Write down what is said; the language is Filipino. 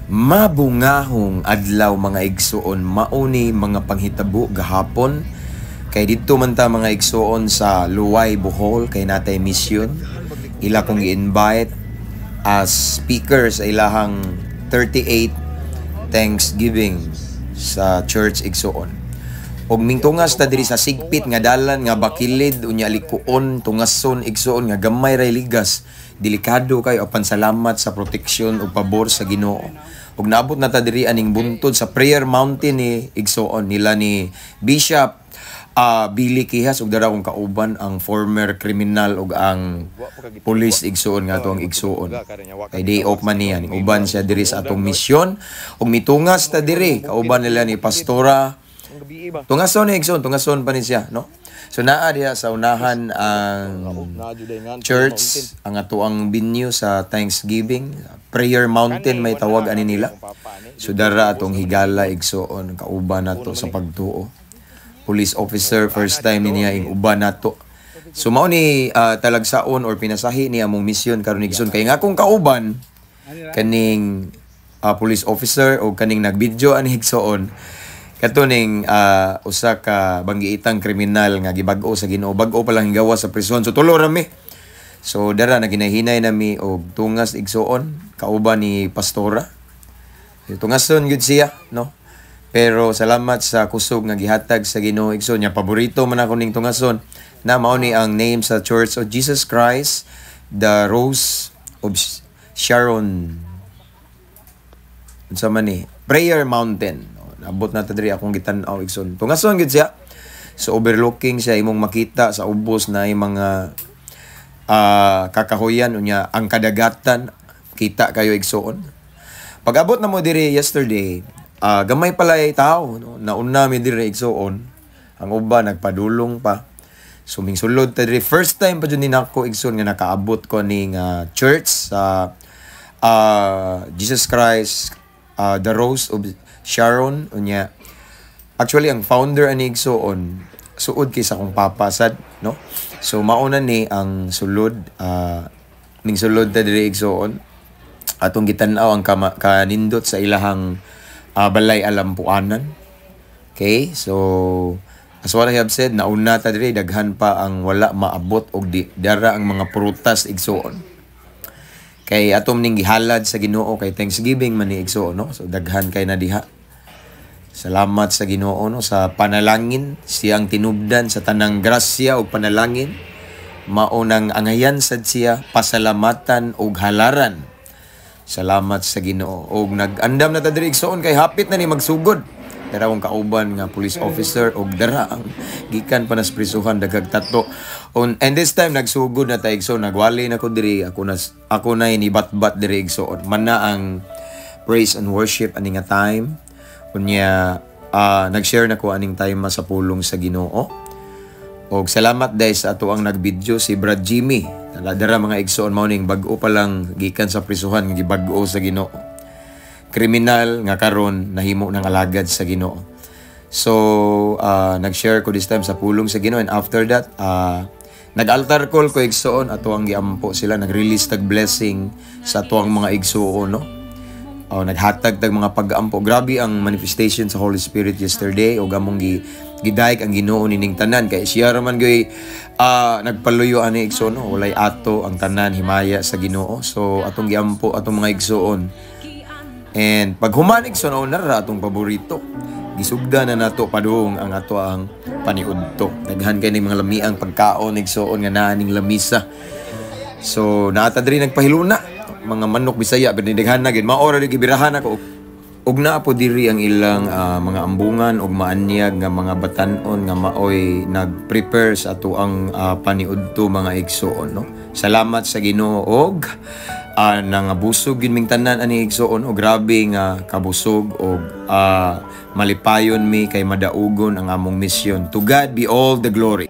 Mabungahong adlaw mga igsuon, mauni mga panghitabo gahapon. Kay dito man ta mga igsuon sa Luway, Bohol, kay natay mission. Ila kong i-invite as speaker sa ilahang 38 Thanksgiving sa Church Igsuon. Og mingtungas ta diri sa sigpit nga dalan nga bakilid unya likuon tungason igsuon nga gamay ray ligas, delikado kayo apan salamat sa proteksyon ug pabor sa Ginoo. Og naabot na ta diri aning buntod sa Prayer Mountain ni igsuon nila ni Bishop Billy Kihas ug dara kong kauban ang former criminal ug ang police igsuon nga atong igsuon. Kay day off man niya ning uban siya diri sa atong misyon ug mitungas ta diri kauban nila ni Pastora. Tungason ni igsoon, tungason pa ni siya, no? So naa diha sa unahan ang church, ang atuang venue sa Thanksgiving, Prayer Mountain may tawag ani nila. So dara atong higala igsoon kauban nato sa pagtuo. Police officer first time niya ing uban nato. So mao ni talagsaon or pinasahi ni among mission karon igsoon kay nga akong kauban kaning police officer o kaning nagbidyo ani igsoon. Katuning usa ka banggiitang kriminal nga gibag-o sa Ginoo, bag-o pa lang gawa sa prison. So tulo rami. So dara naginahinay nami og tungas igsuon kauban ni Pastora. So, tungason gyud siya, no? Pero salamat sa kusog nga gihatag sa Ginoo igsoon nya paborito man ako ning tungason na mao ni ang name sa Church of Jesus Christ, the Rose of Sharon. Unsa man ni? Prayer Mountain. Abot na ta diri akong gitan-aw igsoon. Tungason gid siya. So overlooking siya imong makita sa ubos na mga kakahuyan unya ang kadagatan kita kayo igsoon. Pag-abot na mo diri yesterday, gamay pala ay tao, no? Nauna mi diri igsoon. Ang uban nagpadulong pa. So mingsulod ta diri first time pa jud ni nako igsoon nga nakaabot ko ning church sa Jesus Christ, the Rose of Sharon unya. Actually ang founder ani igsoon suod kay sa akong papasad, no? So mauna ni ang sulod ning sulod ta diri igsoon atong gitan-aw ang kanindot sa ilahang balay alampuanan. Okay? So as what I have said, nauna ta diri daghan pa ang wala maabot og dara ang mga prutas igsoon. Kay atom ning gihalad sa Ginoo kay Thanksgiving man ni igsoon, no? So daghan kay na diha. Salamat sa Ginoo, no, sa panalangin siyang tinubdan sa tanang grasya ug panalangin. Maunang angayan sad siya pasalamatan ug halaran. Salamat sa Ginoo. Og nag-andam na ta diri igsoon kay hapit na ni magsugod. Dara akong kauban nga police officer og dara ang gikan pa nas prisuhan daghang tatlo. And this time nagsugod na ta igsoon, nagwali na ko diri, ako na inibat-bat diri igsoon. Man na ang praise and worship ani nga time. Unya nag-share na ko aning time sa pulong sa Ginoo. Og salamat dahil sa ato ang nagbidyo si Brad Jimmy. Dara mga igsoon mao ning bag-o pa lang gikan sa prisuhan nga gibag-o sa Ginoo. Kriminal nga karon nahimo ng alagad sa Ginoo. So nag-share ko this time sa pulong sa Ginoo, and after that nag-altar call ko igsoon ato ang giampo sila, nag-release tag blessing sa ato ang mga igsoon, no? Naghatag tag mga pag-ampo. Grabe ang manifestation sa Holy Spirit yesterday og among gidayeg ang Ginoo nining tanan kay siya raman gyud nagpaluyo ani igsoon, no? Walay ato ang tanan himaya sa Ginoo. So atong giampo atong mga igsoon. And pag humanig so na atong paborito, gisugda na nato padung ang ato ang paniudto. Daghan kay ning mga lamiang pagkaon igsoon nga naa ning lamisa. So naata diri nagpahiluna mga manok Bisaya binidaghan na gid maora di gibirahan ako ug naa po diri ang ilang mga ambungan ug maanyag nga mga batan-on nga maoy nagprepare sa ato ang paniudto mga igsoon, no? Salamat sa Ginoo og nangabusog yun ming tanan ani igsoon o grabe nga kabusog o malipayon mi kay madaugon ang among mission. To God be all the glory.